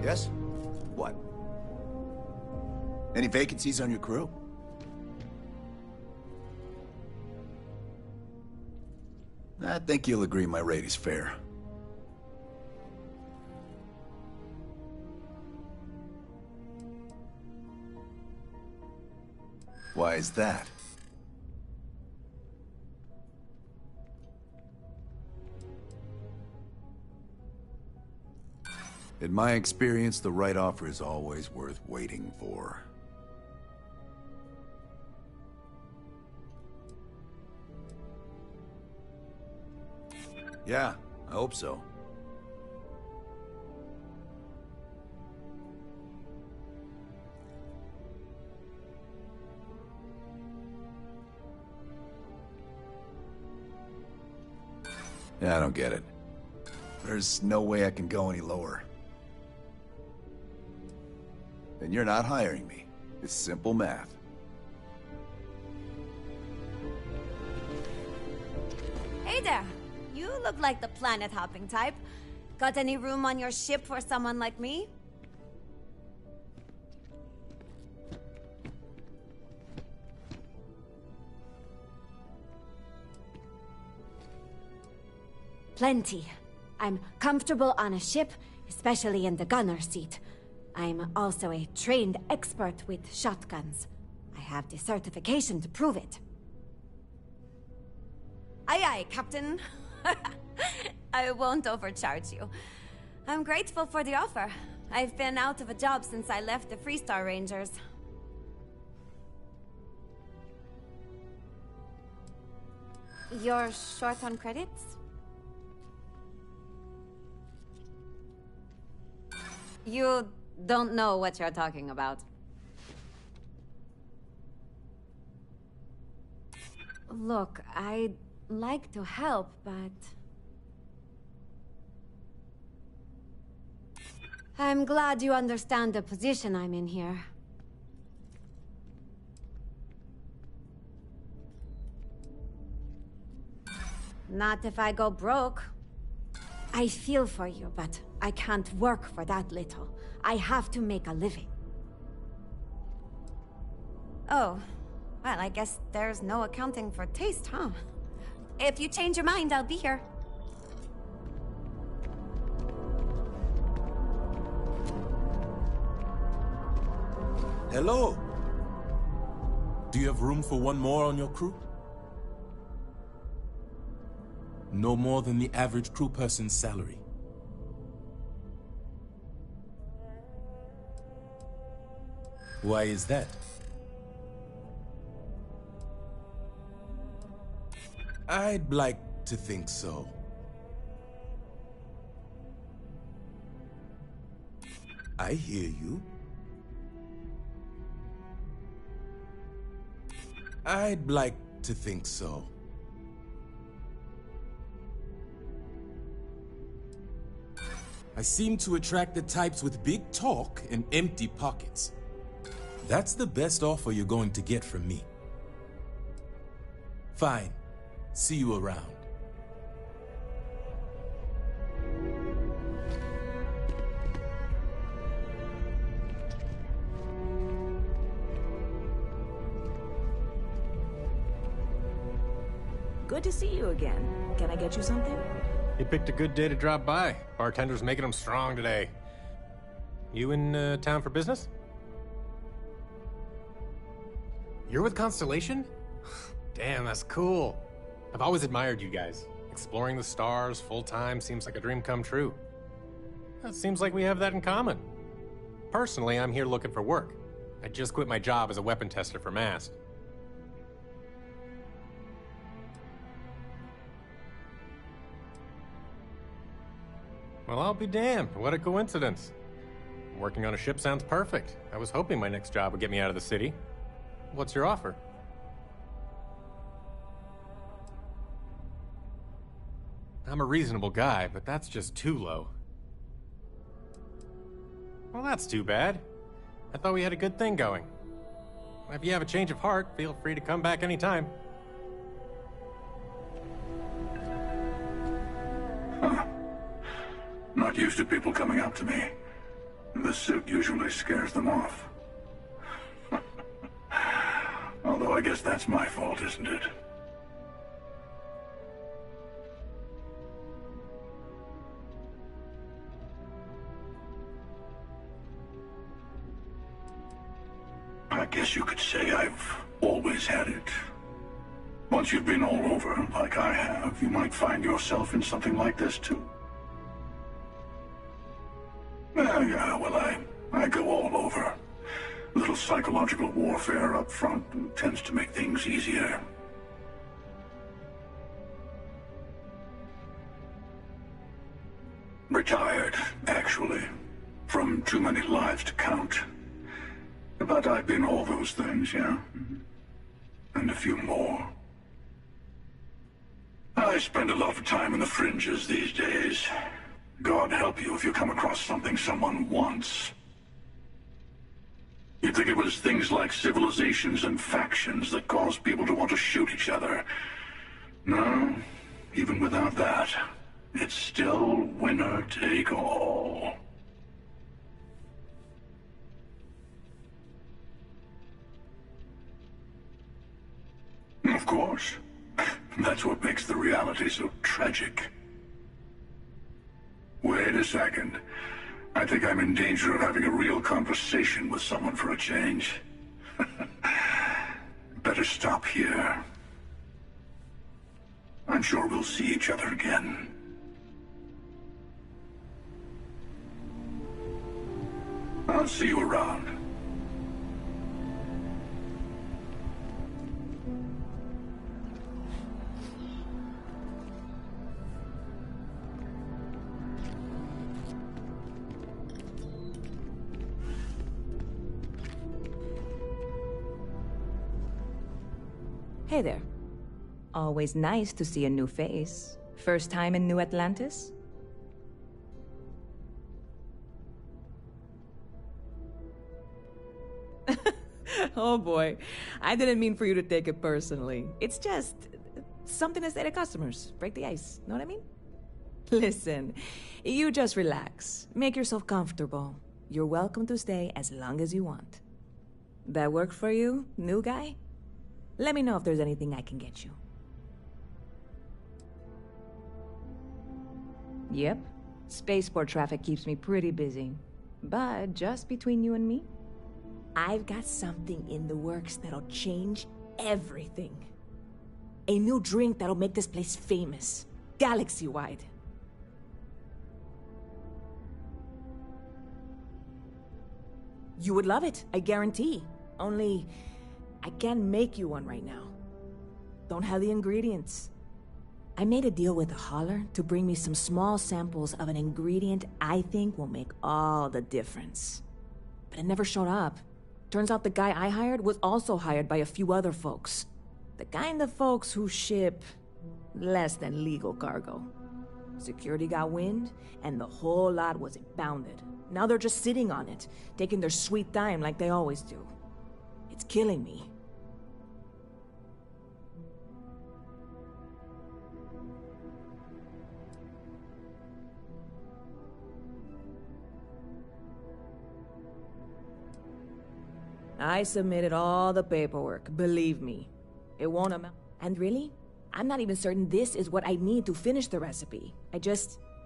Yes? What? Any vacancies on your crew? I think you'll agree my rate is fair. Why is that? In my experience, the right offer is always worth waiting for. Yeah, I hope so. Yeah, I don't get it. There's no way I can go any lower. Then you're not hiring me. It's simple math. Hey there! You look like the planet-hopping type. Got any room on your ship for someone like me? Plenty. I'm comfortable on a ship, especially in the gunner seat. I'm also a trained expert with shotguns. I have the certification to prove it. Aye aye, Captain. I won't overcharge you. I'm grateful for the offer. I've been out of a job since I left the Freestar Rangers. You're short on credits? You don't know what you're talking about. Look, I'd like to help, but... I'm glad you understand the position I'm in here. Not if I go broke. I feel for you, but I can't work for that little. I have to make a living. Oh, well, I guess there's no accounting for taste, huh? If you change your mind, I'll be here. Hello. Do you have room for one more on your crew? No more than the average crew person's salary. Why is that? I'd like to think so. I hear you. I'd like to think so. I seem to attract the types with big talk and empty pockets. That's the best offer you're going to get from me. Fine. See you around. Good to see you again. Can I get you something? You picked a good day to drop by. Bartender's making them strong today. You in town for business? You're with Constellation? Damn, that's cool. I've always admired you guys. Exploring the stars full-time seems like a dream come true. It seems like we have that in common. Personally, I'm here looking for work. I just quit my job as a weapon tester for MAST. Well, I'll be damned. What a coincidence. Working on a ship sounds perfect. I was hoping my next job would get me out of the city. What's your offer? I'm a reasonable guy, but that's just too low. Well, that's too bad. I thought we had a good thing going. If you have a change of heart, feel free to come back anytime. Not used to people coming up to me. The suit usually scares them off. Although I guess that's my fault, isn't it? I guess you could say I've always had it. Once you've been all over, like I have, you might find yourself in something like this too. Yeah, well, I go all over. A little psychological warfare up front tends to make things easier. Retired, actually. From too many lives to count. But I've been all those things, yeah? And a few more. I spend a lot of time in the fringes these days. God help you if you come across something someone wants. You'd think it was things like civilizations and factions that cause people to want to shoot each other. No, even without that, it's still winner take all. Of course. That's what makes the reality so tragic. Wait a second. I think I'm in danger of having a real conversation with someone for a change. Better stop here. I'm sure we'll see each other again. I'll see you around. Hey there. Always nice to see a new face. First time in New Atlantis? Oh boy. I didn't mean for you to take it personally. It's just something to say to customers. Break the ice. Know what I mean? Listen, you just relax. Make yourself comfortable. You're welcome to stay as long as you want. That work for you, new guy? Let me know if there's anything I can get you. Yep. Spaceport traffic keeps me pretty busy. But just between you and me, I've got something in the works that'll change everything. A new drink that'll make this place famous. Galaxy-wide. You would love it, I guarantee. Only, I can't make you one right now. Don't have the ingredients. I made a deal with a hauler to bring me some small samples of an ingredient I think will make all the difference. But it never showed up. Turns out the guy I hired was also hired by a few other folks. The kind of folks who ship less than legal cargo. Security got wind, and the whole lot was impounded. Now they're just sitting on it, taking their sweet time like they always do. It's killing me. I submitted all the paperwork, believe me. It won't amount. And really, I'm not even certain this is what I need to finish the recipe.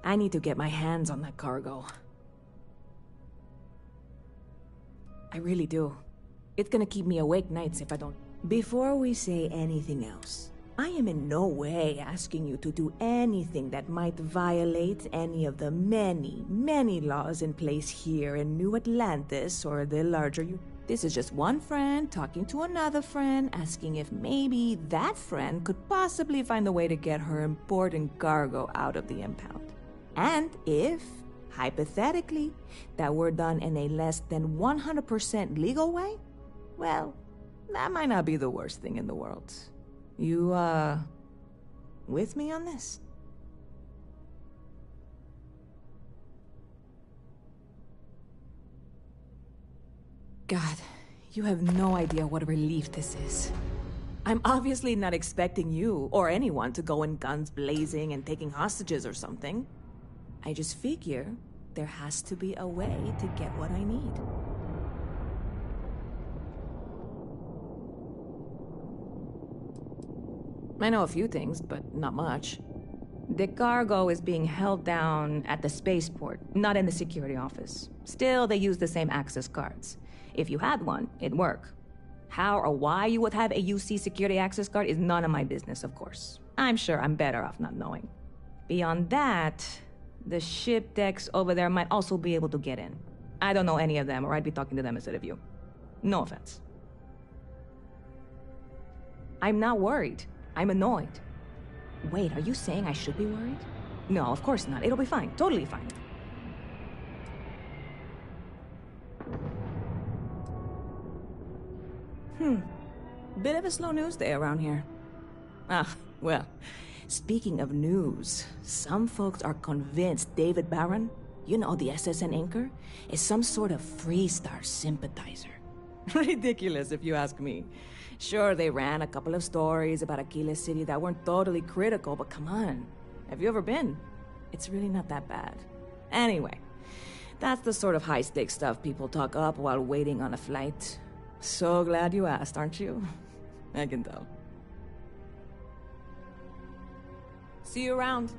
I need to get my hands on that cargo. I really do. It's gonna keep me awake nights if I don't. Before we say anything else, I am in no way asking you to do anything that might violate any of the many, many laws in place here in New Atlantis or the larger This is just one friend talking to another friend, asking if maybe that friend could possibly find a way to get her important cargo out of the impound. And if, hypothetically, that were done in a less than 100% legal way, well, that might not be the worst thing in the world. You, with me on this? God, you have no idea what a relief this is. I'm obviously not expecting you or anyone to go in guns blazing and taking hostages or something. I just figure there has to be a way to get what I need. I know a few things, but not much. The cargo is being held down at the spaceport, not in the security office. Still, they use the same access cards. If you had one, it'd work. How or why you would have a UC security access card is none of my business, of course. I'm sure I'm better off not knowing. Beyond that, the ship decks over there might also be able to get in. I don't know any of them, or I'd be talking to them instead of you. No offense. I'm not worried. I'm annoyed. Wait, are you saying I should be worried? No, of course not. It'll be fine. Totally fine. Bit of a slow news day around here. Well, speaking of news, some folks are convinced David Barron, you know, the SSN anchor, is some sort of Freestar sympathizer. Ridiculous, if you ask me. Sure, they ran a couple of stories about Aquila City that weren't totally critical, but come on. Have you ever been? It's really not that bad. Anyway, that's the sort of high-stakes stuff people talk up while waiting on a flight. So glad you asked, aren't you? I can tell. See you around.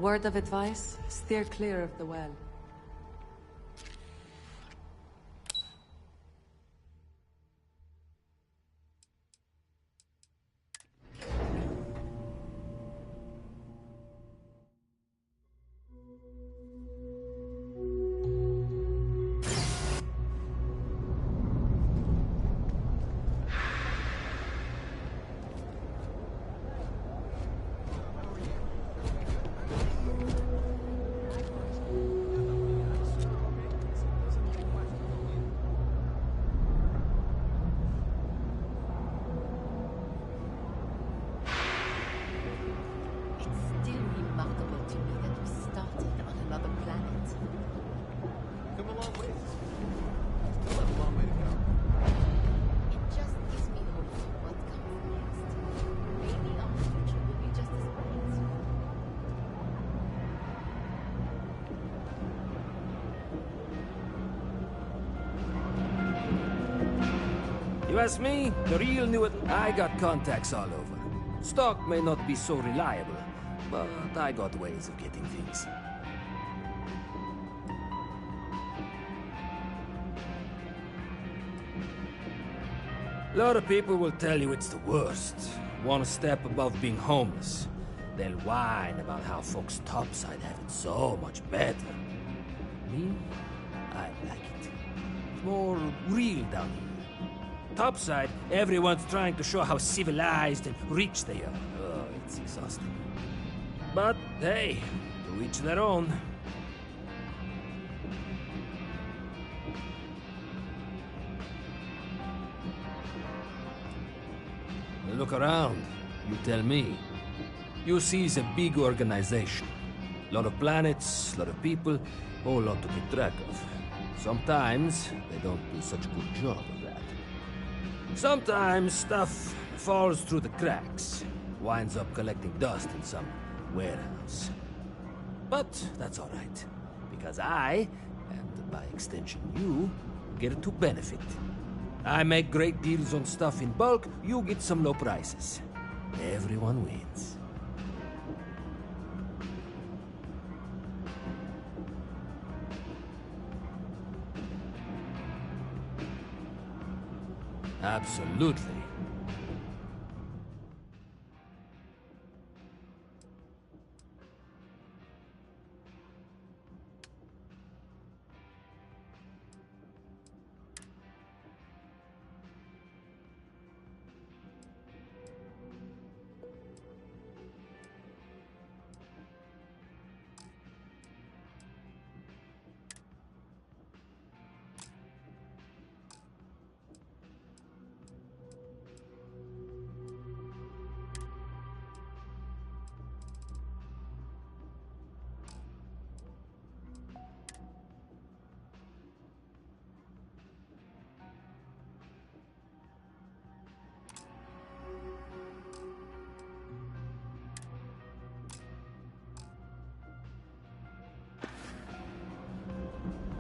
Word of advice, steer clear of the well. You ask me, the real new... I got contacts all over. Stock may not be so reliable, but I got ways of getting things. A lot of people will tell you it's the worst. One step above being homeless. They'll whine about how folks topside have it so much better. Me? I like it. It's more real down here. Topside, everyone's trying to show how civilized and rich they are. Oh, it's exhausting. But hey, to each their own. Look around. You tell me. You see it's a big organization. Lot of planets, lot of people, whole lot to keep track of. Sometimes they don't do such a good job of that. Sometimes stuff falls through the cracks, winds up collecting dust in some warehouse. But that's all right, because I, and by extension you, get to benefit. I make great deals on stuff in bulk, you get some low prices. Everyone wins. Absolutely.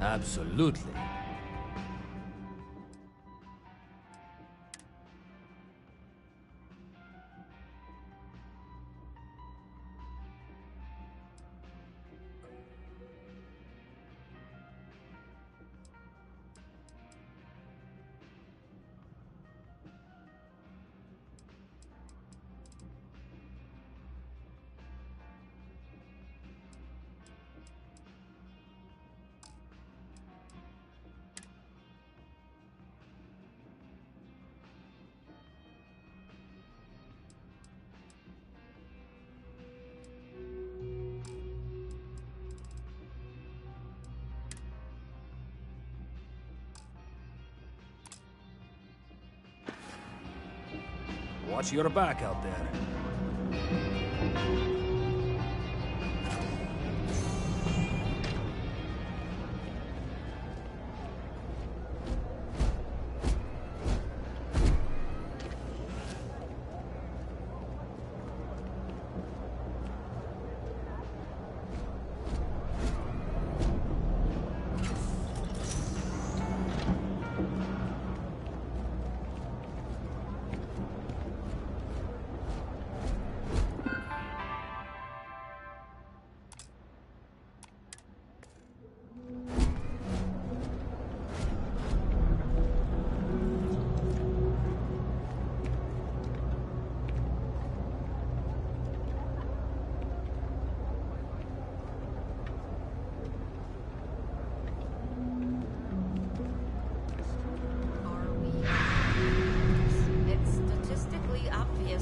Absolutely. Watch your back out there.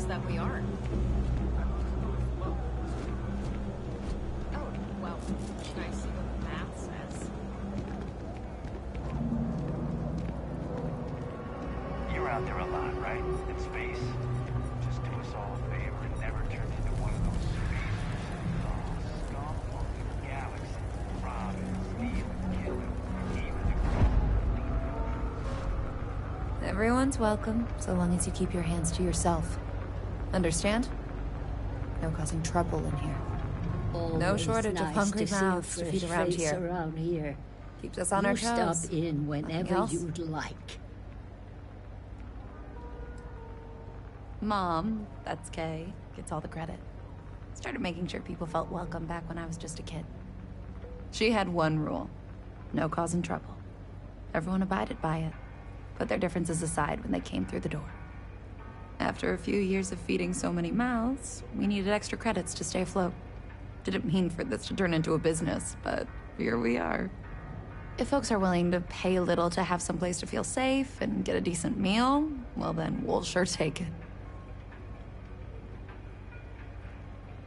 That we aren't. Oh, well, can I see what the math says? You're out there a lot, right? In space. Just do us all a favor and never turn into one of those space scum-walking galaxy robbing, stealing, killing, even Everyone's welcome, so long as you keep your hands to yourself. Understand? No causing trouble in here. Always no shortage nice of hungry to see mouths a to feed fresh around face here. around here. Keeps us on our You toes. stop in whenever else? you'd like. Mom, that's Kay, gets all the credit. Started making sure people felt welcome back when I was just a kid. She had one rule. No causing trouble. Everyone abided by it. put their differences aside when they came through the door. After a few years of feeding so many mouths, we needed extra credits to stay afloat. Didn't mean for this to turn into a business, but here we are. If folks are willing to pay a little to have someplace to feel safe and get a decent meal, well then, we'll sure take it.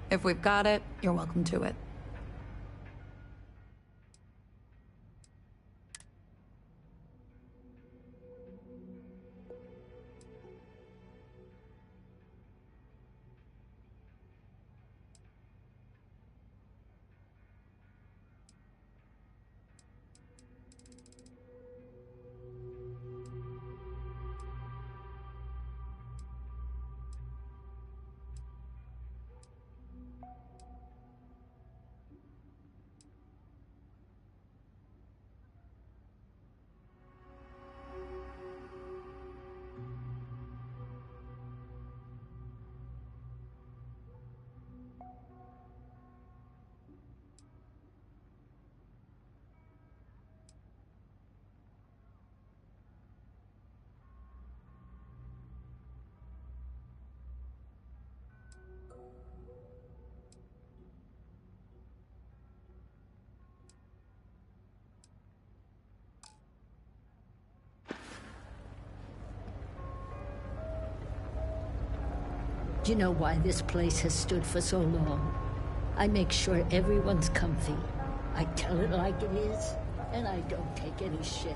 If we've got it, you're welcome to it. Do you know why this place has stood for so long? I make sure everyone's comfy. I tell it like it is, and I don't take any shit.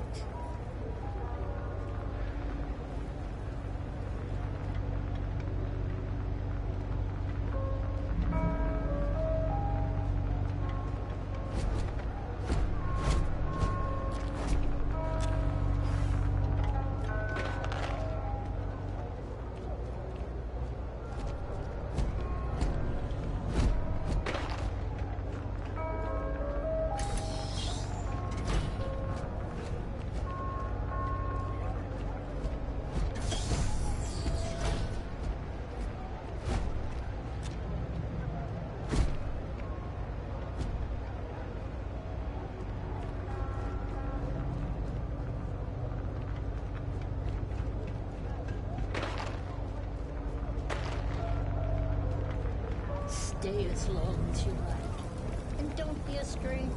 Stay as long as you like. And don't be a stranger.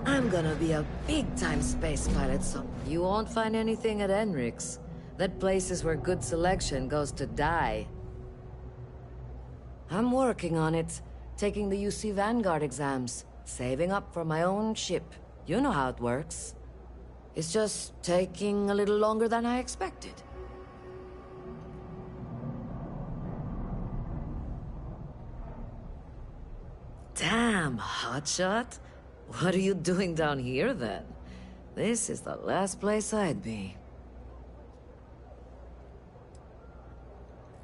I'm gonna be a big-time space pilot, so you won't find anything at Enric's. That place is where good selection goes to die. I'm working on it, taking the UC Vanguard exams. Saving up for my own ship. You know how it works. It's just taking a little longer than I expected. Damn, hotshot. What are you doing down here, then? This is the last place I'd be.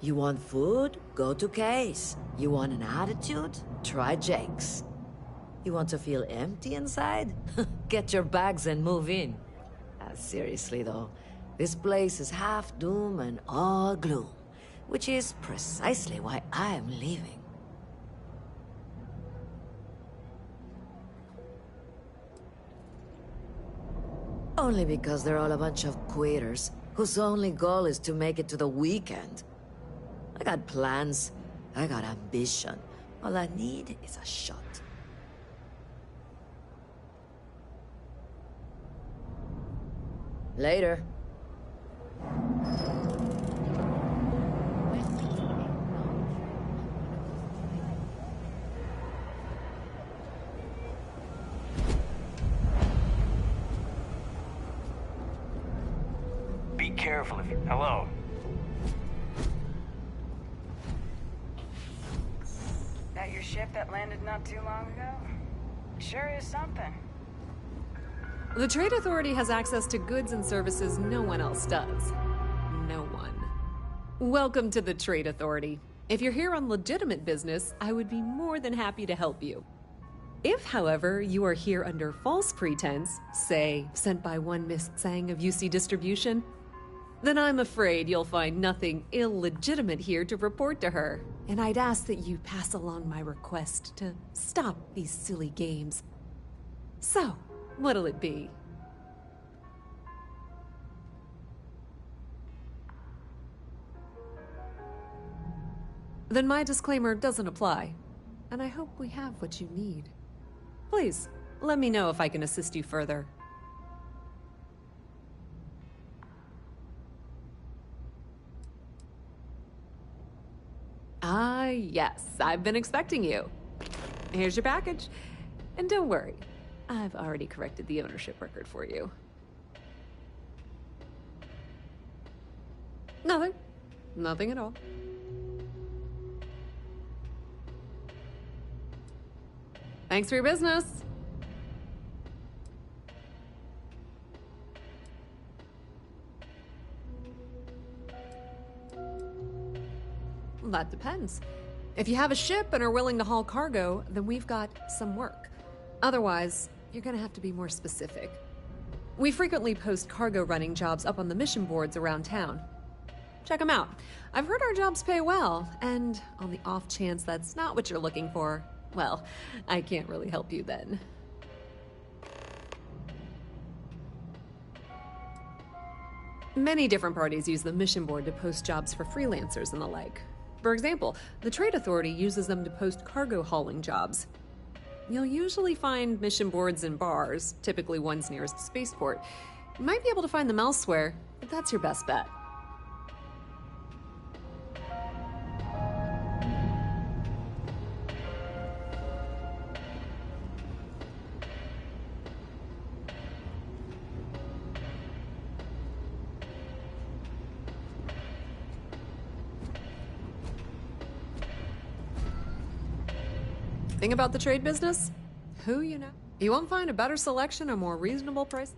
You want food? Go to Kay's. You want an attitude? Try Jake's. You want to feel empty inside? Get your bags and move in. Seriously though, this place is half doom and all gloom, which is precisely why I am leaving. Only because they're all a bunch of quitters, whose only goal is to make it to the weekend. I got plans, I got ambition. All I need is a shot. Later. Be careful if you... Hello? That your ship that landed not too long ago? Sure is something. The Trade Authority has access to goods and services no one else does. No one. Welcome to the Trade Authority. If you're here on legitimate business, I would be more than happy to help you. If, however, you are here under false pretense, say, sent by one Miss Tsang of UC Distribution, Then I'm afraid you'll find nothing illegitimate here to report to her. And I'd ask that you pass along my request to stop these silly games. So, what'll it be? Then my disclaimer doesn't apply. And I hope we have what you need. Please, let me know if I can assist you further. Ah, yes, I've been expecting you. Here's your package. And don't worry, I've already corrected the ownership record for you. Nothing. Nothing at all. Thanks for your business. That depends. If you have a ship and are willing to haul cargo, then we've got some work. Otherwise, you're gonna have to be more specific. We frequently post cargo running jobs up on the mission boards around town. Check them out. I've heard our jobs pay well, and on the off chance that's not what you're looking for, well, I can't really help you then. Many different parties use the mission board to post jobs for freelancers and the like. For example, the Trade Authority uses them to post cargo hauling jobs. You'll usually find mission boards in bars, typically ones nearest a spaceport. You might be able to find them elsewhere, but that's your best bet. Thing about the trade business? Who you know? You won't find a better selection or more reasonable price.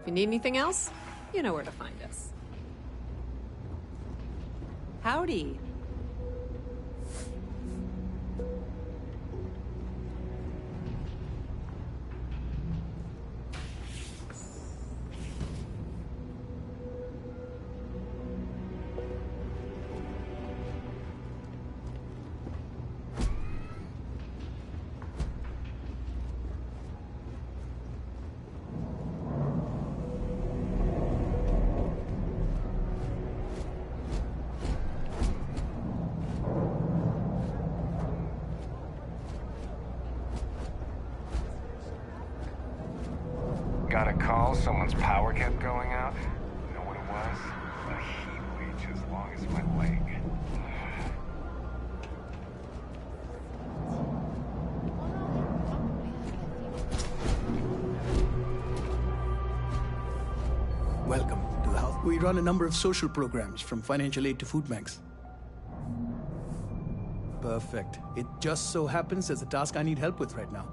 If you need anything else, you know where to find us. Howdy. Got a call, someone's power kept going out. You know what it was? A heat leech as long as my leg. Welcome to the house. We run a number of social programs, from financial aid to food banks. Perfect. It just so happens there's a task I need help with right now.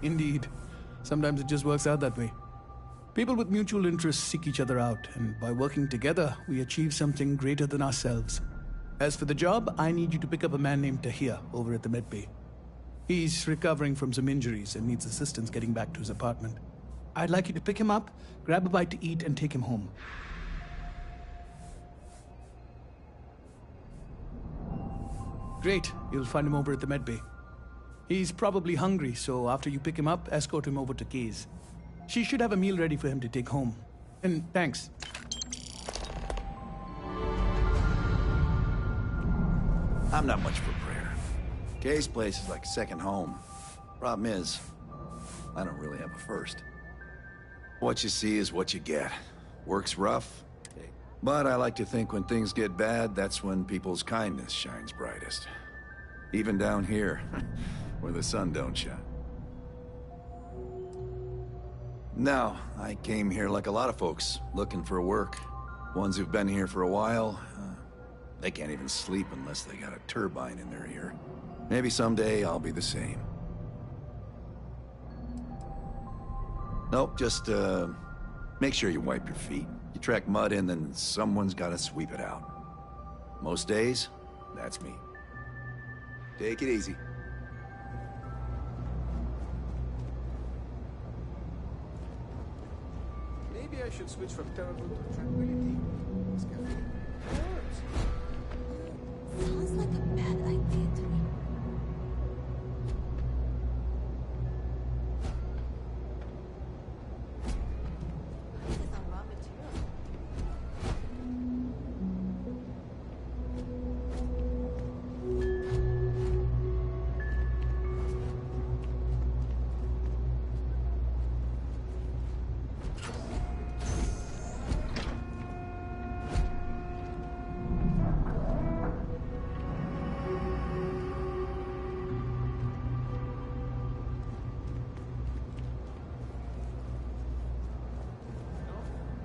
Indeed. Sometimes it just works out that way. People with mutual interests seek each other out, and by working together, we achieve something greater than ourselves. As for the job, I need you to pick up a man named Tahir over at the medbay. He's recovering from some injuries and needs assistance getting back to his apartment. I'd like you to pick him up, grab a bite to eat, and take him home. Great. You'll find him over at the medbay. He's probably hungry, so after you pick him up, escort him over to Kay's. She should have a meal ready for him to take home. And thanks. I'm not much for prayer. Kay's place is like second home. Problem is, I don't really have a first. What you see is what you get. Work's rough, but I like to think when things get bad, that's when people's kindness shines brightest. Even down here, where the sun don't shine. No, I came here like a lot of folks, looking for work. Ones who've been here for a while, they can't even sleep unless they got a turbine in their ear. Maybe someday I'll be the same. Nope, just, make sure you wipe your feet. You track mud in, then someone's gotta sweep it out. Most days, that's me. Take it easy. Maybe I should switch from terrible to tranquility. Sounds like a bad idea to me.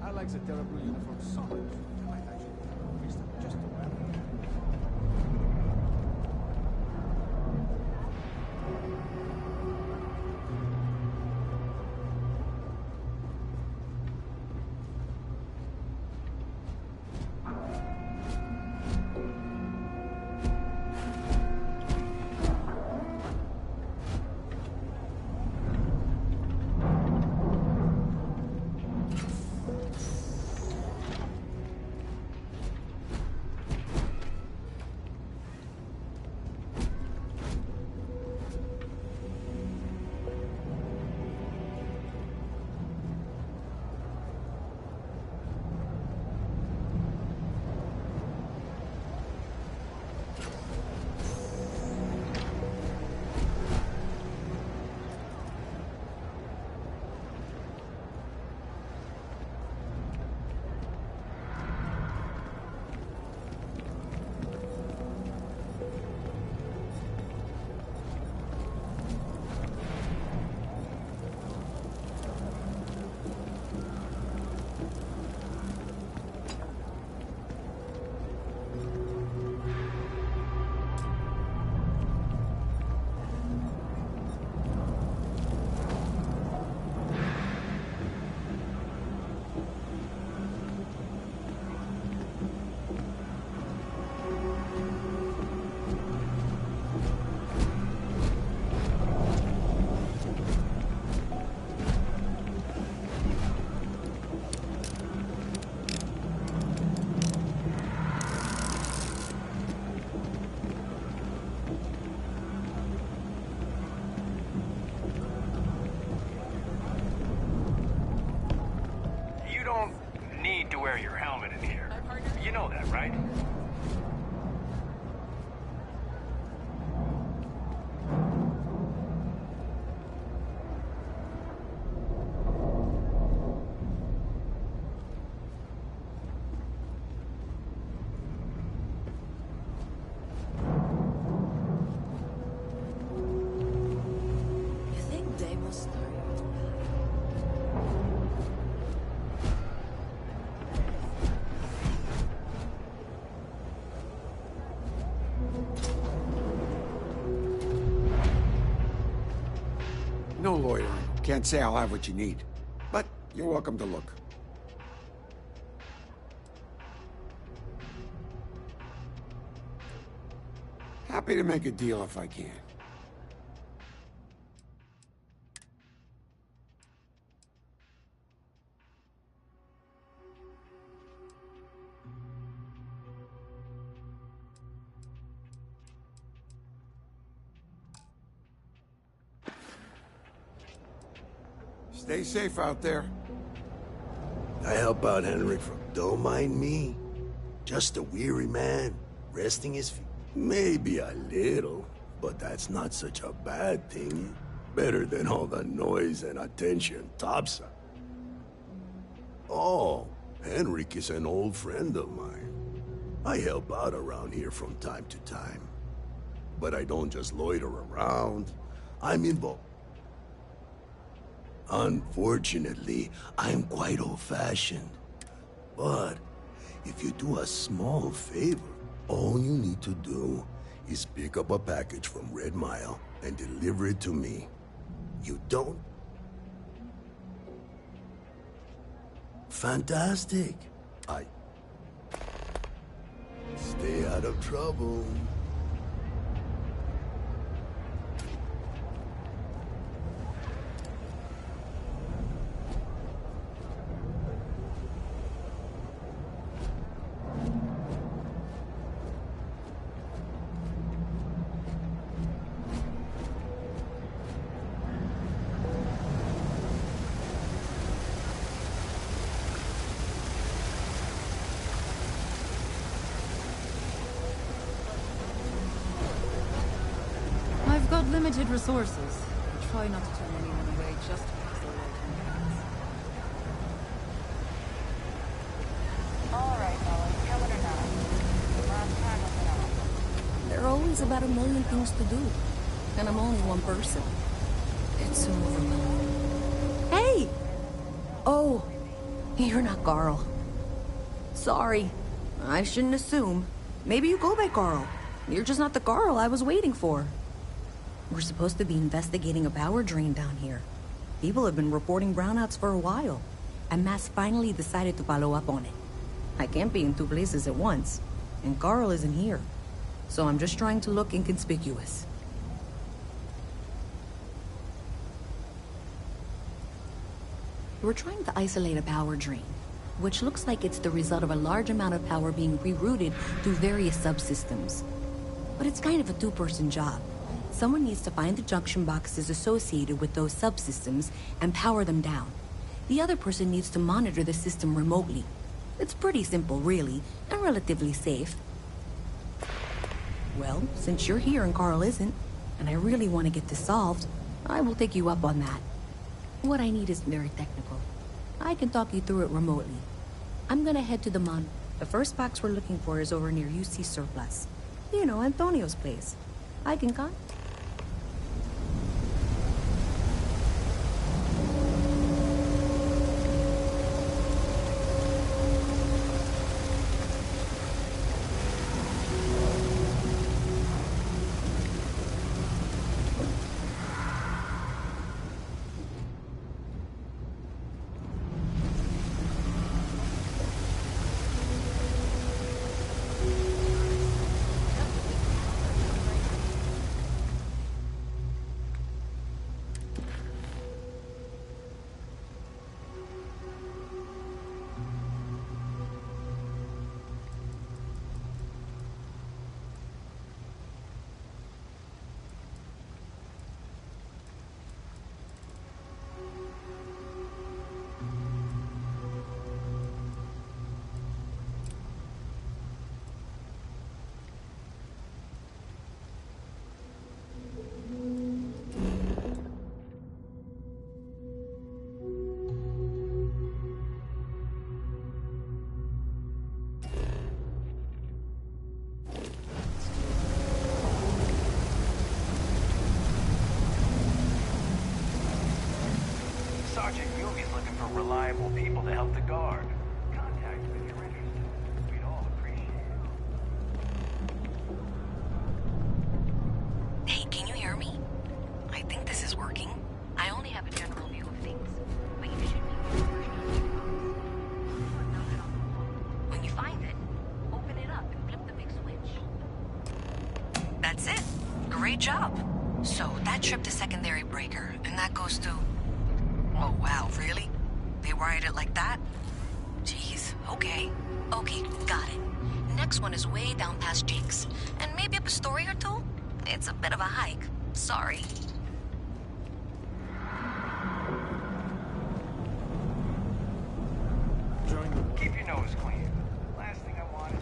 I like the terrible uniform so much. I might actually increase them just to wear them. To wear your helmet in here. You know that, right? You think they must know you? No lawyer. Can't say I'll have what you need. But you're welcome to look. Happy to make a deal if I can. Stay safe out there. I help out Henrik from Don't Mind Me. Just a weary man, resting his feet. Maybe a little, but that's not such a bad thing. Better than all the noise and attention topside. Oh, Henrik is an old friend of mine. I help out around here from time to time. But I don't just loiter around. I'm involved. Unfortunately, I'm quite old-fashioned. But if you do a small favor, all you need to do is pick up a package from Red Mile and deliver it to me. You don't? Fantastic. Stay out of trouble. I've got limited resources. I try not to turn anyone away just because they're working hands. All right, fellas, kill it or not. Last time was enough. There are always about a million things to do. And I'm only one person. It's so overwhelming. Hey! Oh, you're not Carl. Sorry. I shouldn't assume. Maybe you go by Carl. You're just not the Carl I was waiting for. We're supposed to be investigating a power drain down here. People have been reporting brownouts for a while, and Mass finally decided to follow up on it. I can't be in two places at once, and Carl isn't here. So I'm just trying to look inconspicuous. We're trying to isolate a power drain, which looks like it's the result of a large amount of power being rerouted through various subsystems. But it's kind of a two-person job. Someone needs to find the junction boxes associated with those subsystems and power them down. The other person needs to monitor the system remotely. It's pretty simple, really, and relatively safe. Well, since you're here and Carl isn't, and I really want to get this solved, I will take you up on that. What I need isn't very technical. I can talk you through it remotely. I'm gonna head to the mon. The first box we're looking for is over near UC Surplus. You know, Antonio's place. I can con. Sergeant Yugi's looking for reliable people to help the guard. Contact him if you're interested. We'd all appreciate it. Hey, can you hear me? I think this is working. I only have a general view of things, but you should be able to when you find it, open it up and flip the big switch. That's it. Great job. So that tripped the secondary breaker, and that goes to... Oh, wow, really? They wired it like that? Jeez, okay. Okay, got it. Next one is way down past Jake's. And maybe up a story or two? It's a bit of a hike. Sorry. Keep your nose clean. Last thing I want is...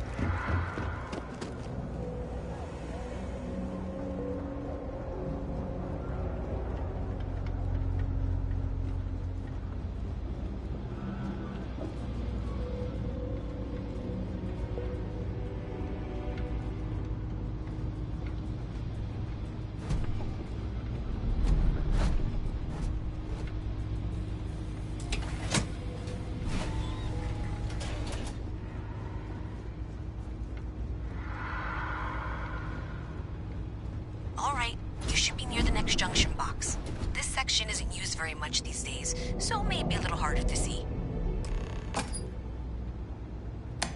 should be near the next junction box. This section isn't used very much these days, so may be a little harder to see.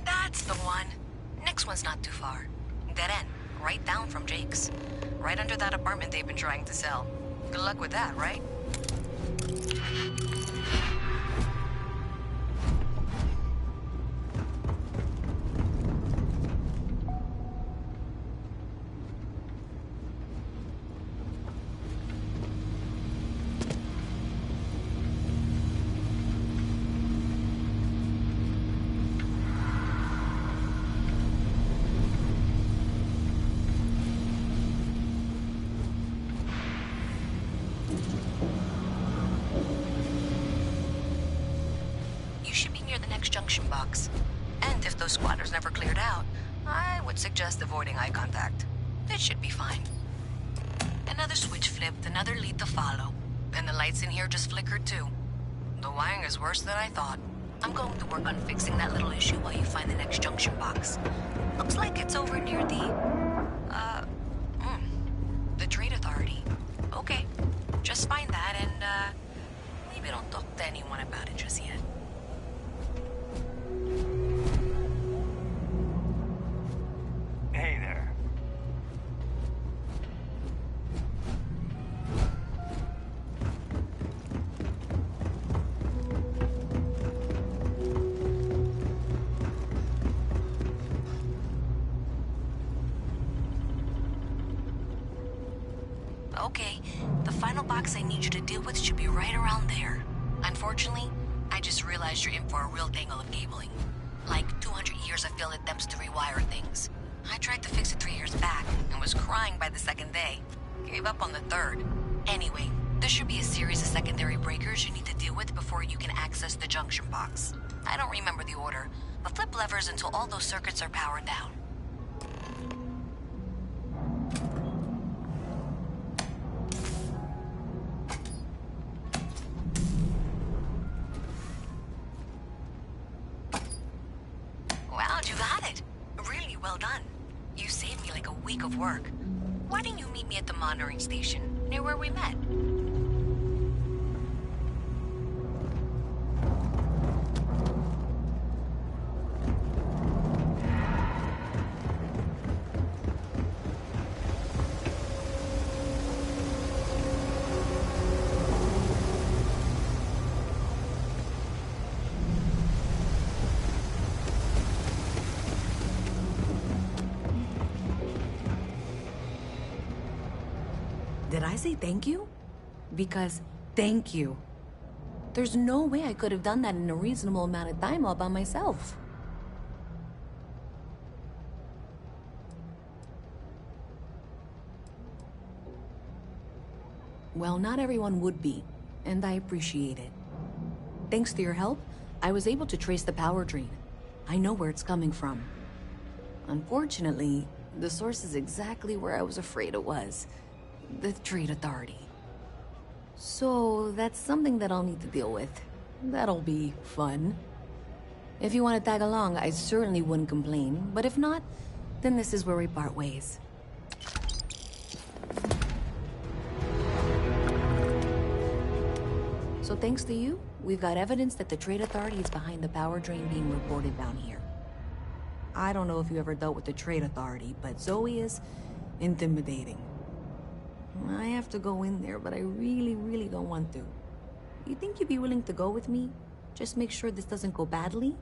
That's the one. Next one's not too far. Dead end, right down from Jake's. Right under that apartment they've been trying to sell. Good luck with that, right? Junction box. And if those squatters never cleared out, I would suggest avoiding eye contact. It should be fine. Another switch flipped, another lead to follow. And the lights in here just flickered too. The wiring is worse than I thought. I'm going to work on fixing that little issue while you find the next junction box. Looks like it's over near the Trade Authority. Okay, just find that and, maybe don't talk to anyone about it just yet. Hey there. Okay, the final box I need you to deal with should be right around there. Unfortunately, I just realized you're in for a real tangle of cabling. Like 200 years of failed attempts to rewire things. I tried to fix it 3 years back and was crying by the second day. Gave up on the third. Anyway, there should be a series of secondary breakers you need to deal with before you can access the junction box. I don't remember the order, but flip levers until all those circuits are powered down. Wow, you got it. Really well done. You saved me like a week of work. Why didn't you meet me at the monitoring station, near where we met? Did I say thank you? Because thank you. There's no way I could have done that in a reasonable amount of time all by myself. Well, not everyone would be, and I appreciate it. Thanks to your help, I was able to trace the power drain. I know where it's coming from. Unfortunately, the source is exactly where I was afraid it was. The Trade Authority. So, that's something that I'll need to deal with. That'll be fun. If you want to tag along, I certainly wouldn't complain, but if not, then this is where we part ways. So thanks to you, we've got evidence that the Trade Authority is behind the power drain being reported down here. I don't know if you ever dealt with the Trade Authority, but Zoe is intimidating. I have to go in there, but I really don't want to. You think you'd be willing to go with me? Just make sure this doesn't go badly?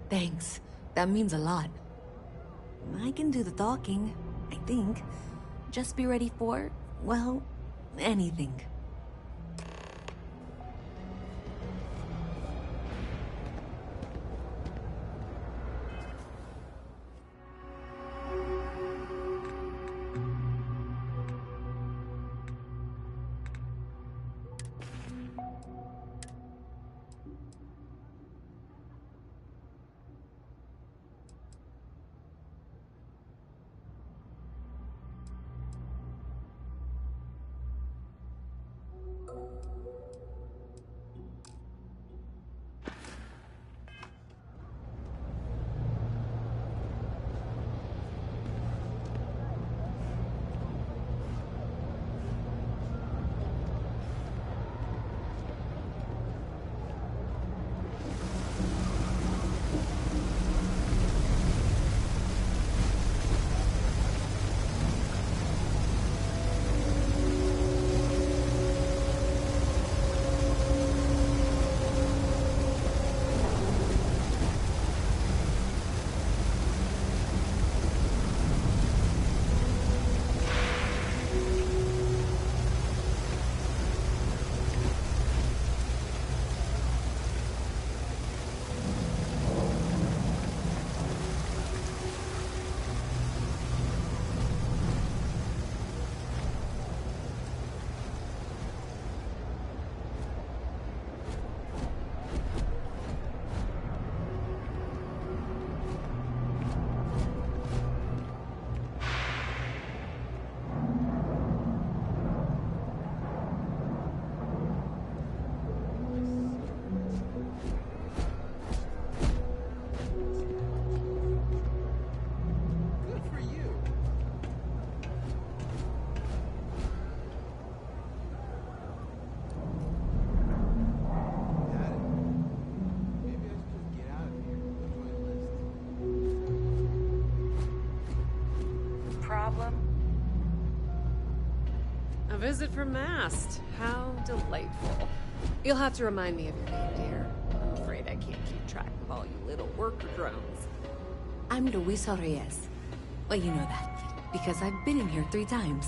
Thanks. That means a lot. I can do the talking, I think. Just be ready for, well, anything. problem? A visit from Mast. How delightful. You'll have to remind me of your name, dear. I'm afraid I can't keep track of all you little worker drones. I'm Luisa Reyes. Well, you know that, because I've been in here 3 times.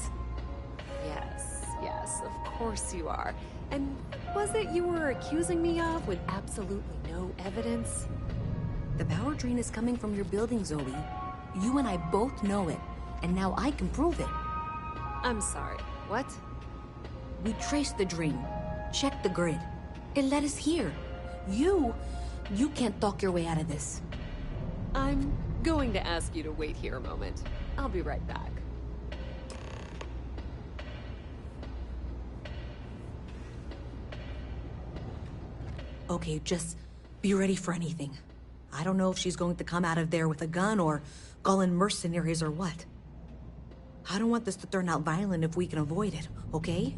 Yes, of course you are. And was it you were accusing me of with absolutely no evidence? The power drain is coming from your building, Zoe. You and I both know it, and now I can prove it. I'm sorry, what? We traced the drain, checked the grid. It led us here. You can't talk your way out of this. I'm going to ask you to wait here a moment. I'll be right back. Okay, just be ready for anything. I don't know if she's going to come out of there with a gun or call in mercenaries or what. I don't want this to turn out violent if we can avoid it, okay?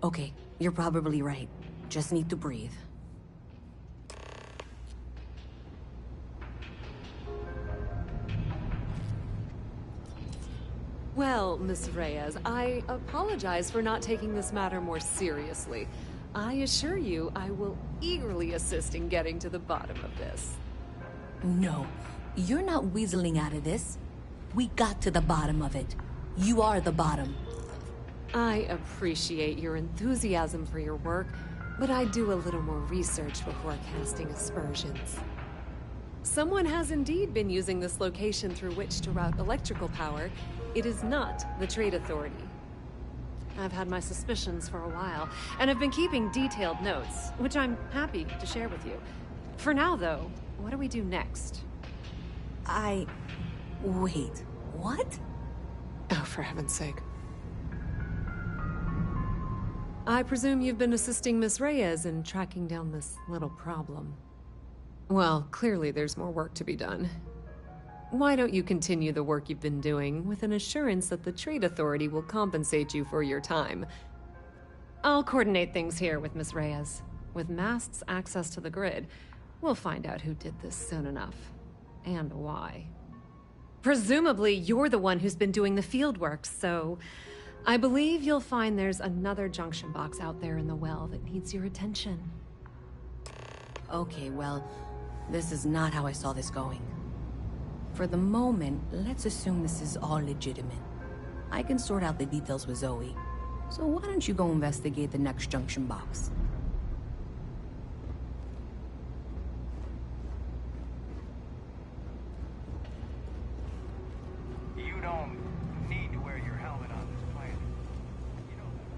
Okay, you're probably right. Just need to breathe. Well, Miss Reyes, I apologize for not taking this matter more seriously. I assure you I will eagerly assist in getting to the bottom of this. No, you're not weaseling out of this. We got to the bottom of it. You are the bottom. I appreciate your enthusiasm for your work, but I do a little more research before casting aspersions. Someone has indeed been using this location through which to route electrical power. It is not the Trade Authority. I've had my suspicions for a while, and have been keeping detailed notes, which I'm happy to share with you. For now, though, what do we do next? Wait, what? Oh, for heaven's sake. I presume you've been assisting Miss Reyes in tracking down this little problem. Well, clearly there's more work to be done. Why don't you continue the work you've been doing with an assurance that the Trade Authority will compensate you for your time? I'll coordinate things here with Miss Reyes. With Mast's access to the grid, we'll find out who did this soon enough. And why. Presumably, you're the one who's been doing the field work, so I believe you'll find there's another junction box out there in the well that needs your attention. Okay, well, this is not how I saw this going. For the moment, let's assume this is all legitimate. I can sort out the details with Zoe. So why don't you go investigate the next junction box? You don't need to wear your helmet on this planet. You know that,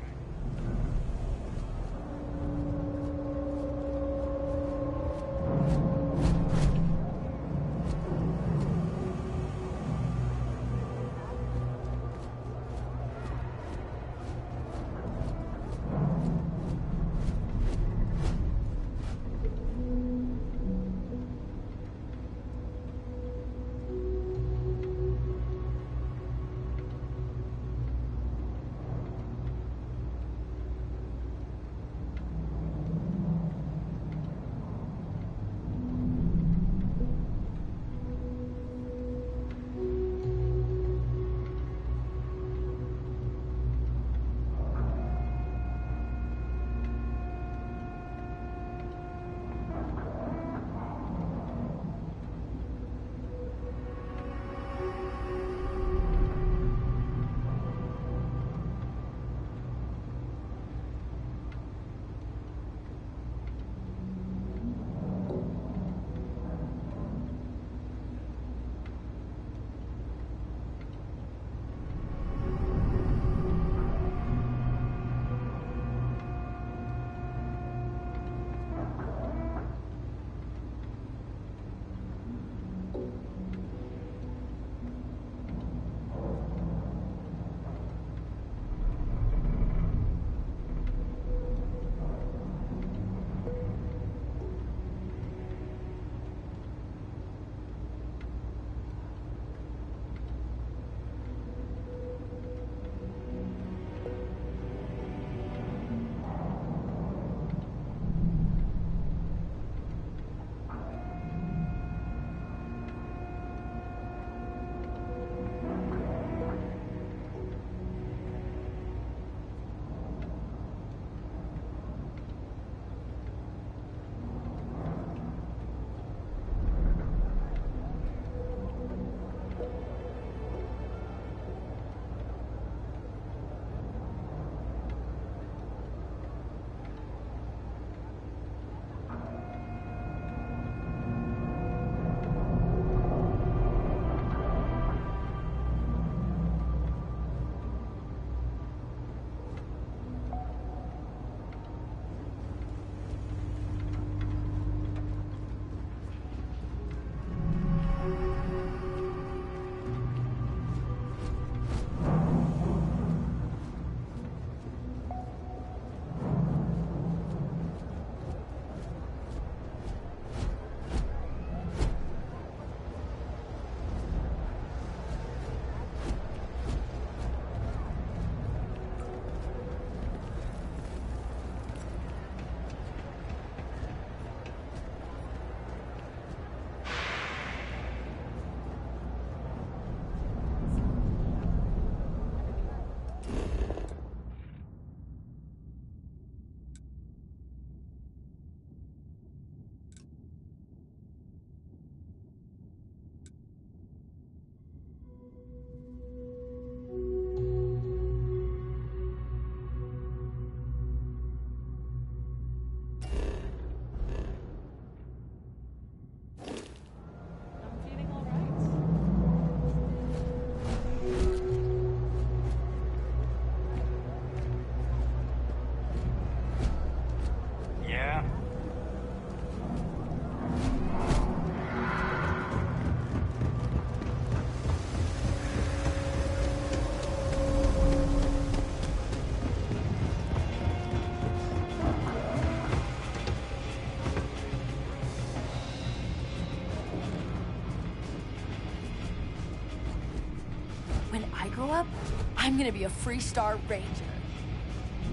gonna be a Freestar Ranger.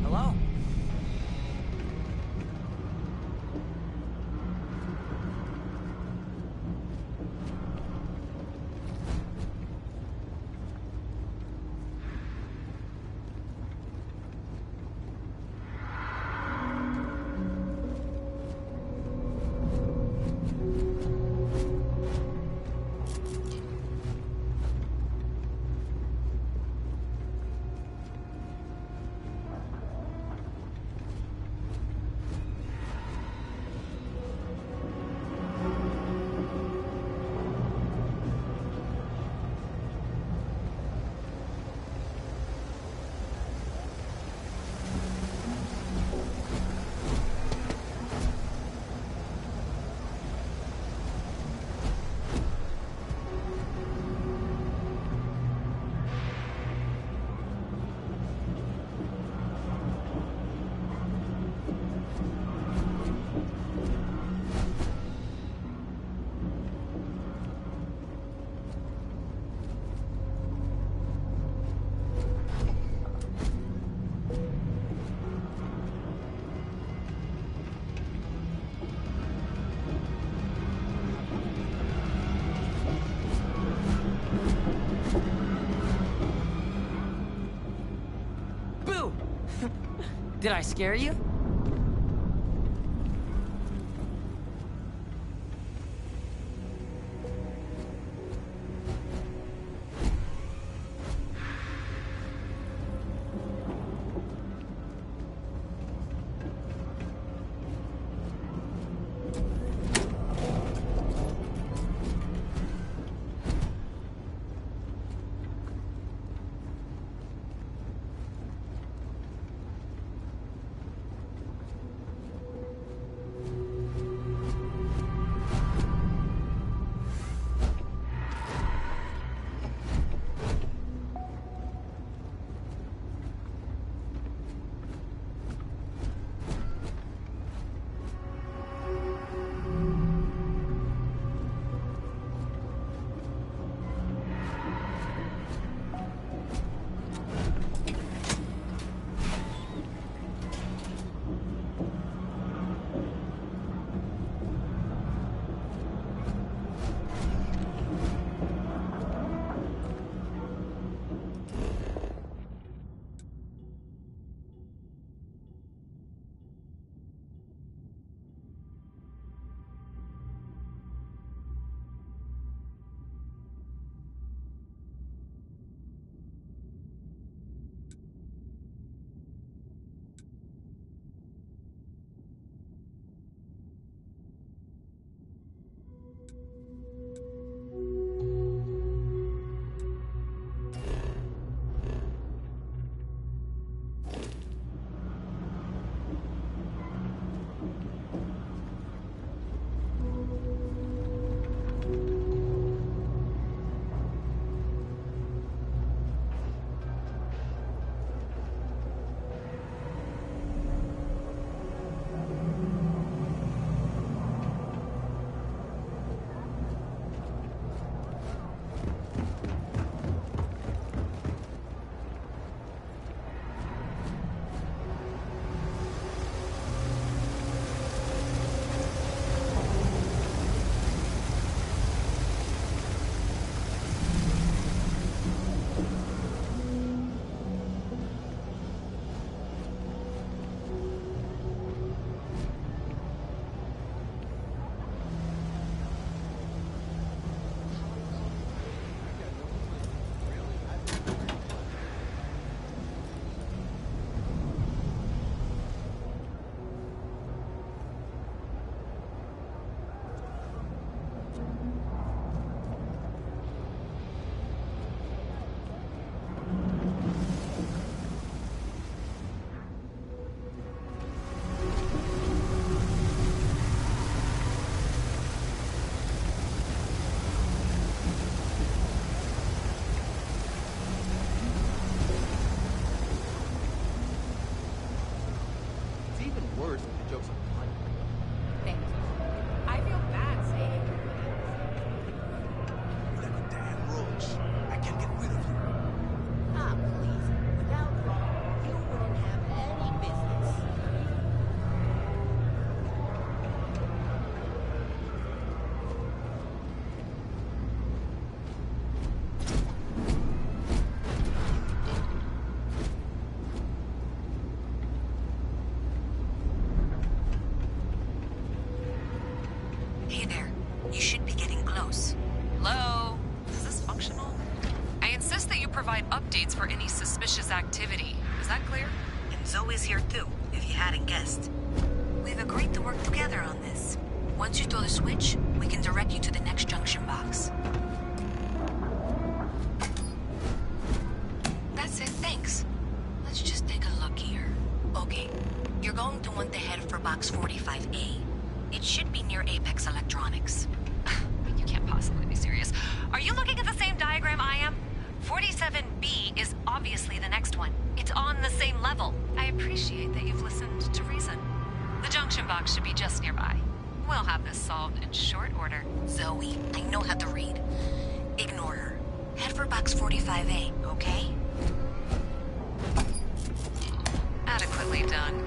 Hello? Boo! Did I scare you? Ah, please. updates for any suspicious activity. Is that clear? And Zoe's here too, if you hadn't guessed. We've agreed to work together on this. Once you throw the switch, we can direct you to the next junction box. That's it, thanks. Let's just take a look here. Okay, you're going to want to head for box 45A. It should be near Apex Electronics. You can't possibly be serious. Are you looking at the same diagram I am? 47B is obviously the next one. It's on the same level. I appreciate that you've listened to reason. The junction box should be just nearby. We'll have this solved in short order. Zoe, I know how to read. Ignore her. Head for box 45A, okay? Adequately done.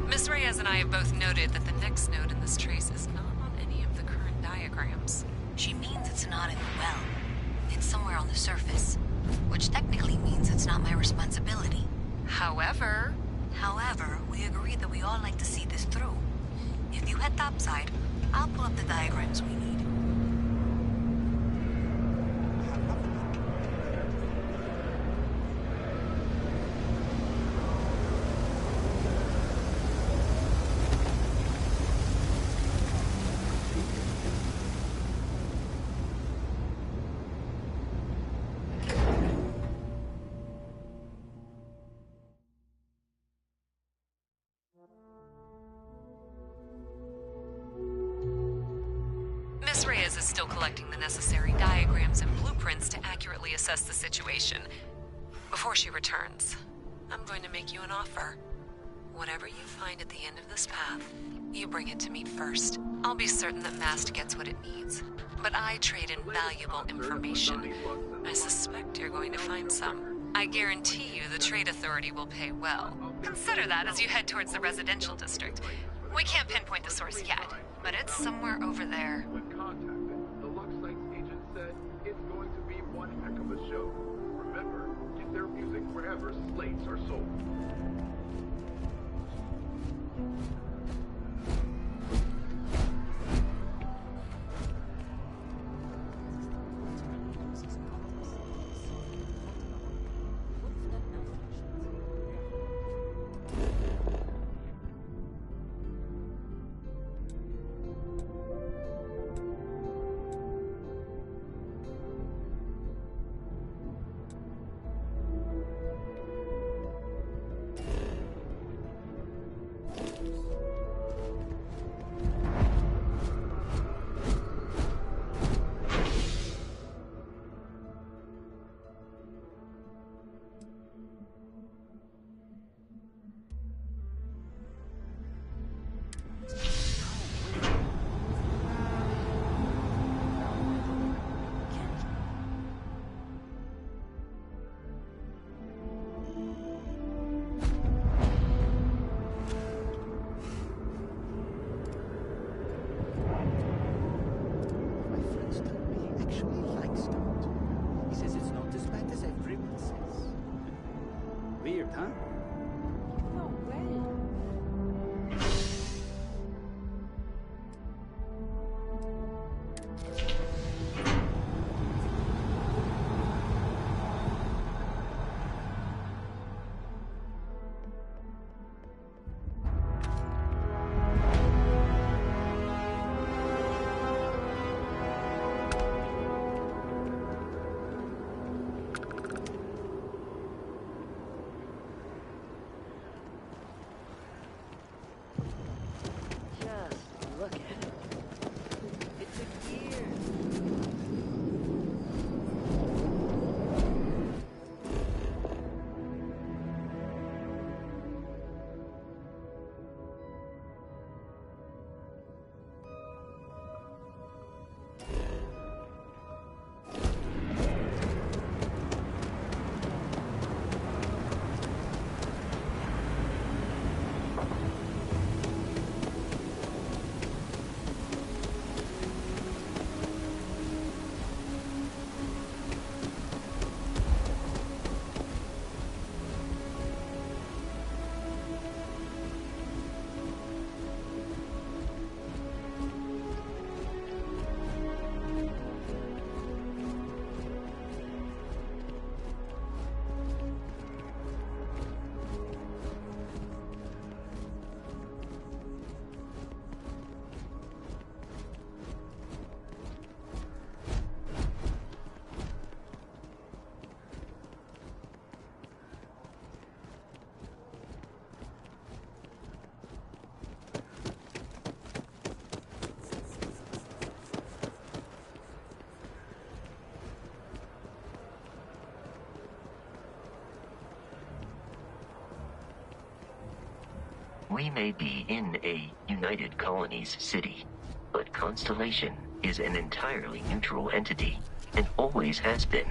Miss Reyes and I have both noted that the next node in this trace is not on any of the current diagrams. She means it's not in the well. It's somewhere on the surface. Which technically means it's not my responsibility. However, we agreed that we all like to see this through. If you head topside, I'll pull up the diagrams we need. Miss Reyes is still collecting the necessary diagrams and blueprints to accurately assess the situation. Before she returns, I'm going to make you an offer. Whatever you find at the end of this path, you bring it to me first. I'll be certain that Mast gets what it needs, but I trade in valuable information. I suspect you're going to find some. I guarantee you the Trade Authority will pay well. Consider that as you head towards the residential district. We can't pinpoint the source yet, but it's somewhere over there. When contacted, the Lux Site's agent said it's going to be one heck of a show. Remember, get their music wherever slates are sold. We may be in a United Colonies city, but Constellation is an entirely neutral entity, and always has been.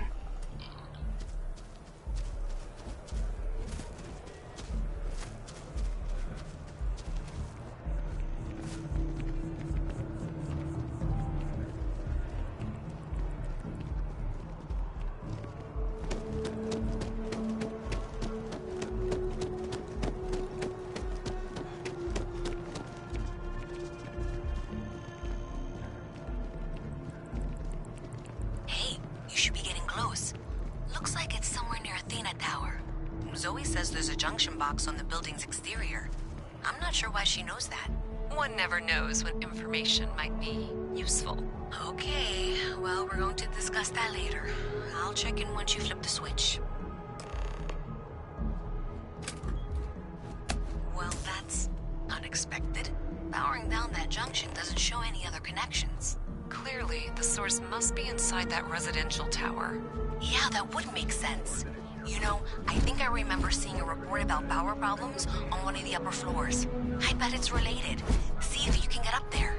Zoe says there's a junction box on the building's exterior. I'm not sure why she knows that. One never knows when information might be useful. Okay, well, we're going to discuss that later. I'll check in once you flip the switch. Well, that's unexpected. Powering down that junction doesn't show any other connections. Clearly, the source must be inside that residential tower. Yeah, that would make sense. You know, I think I remember seeing a report about power problems on one of the upper floors. I bet it's related. See if you can get up there.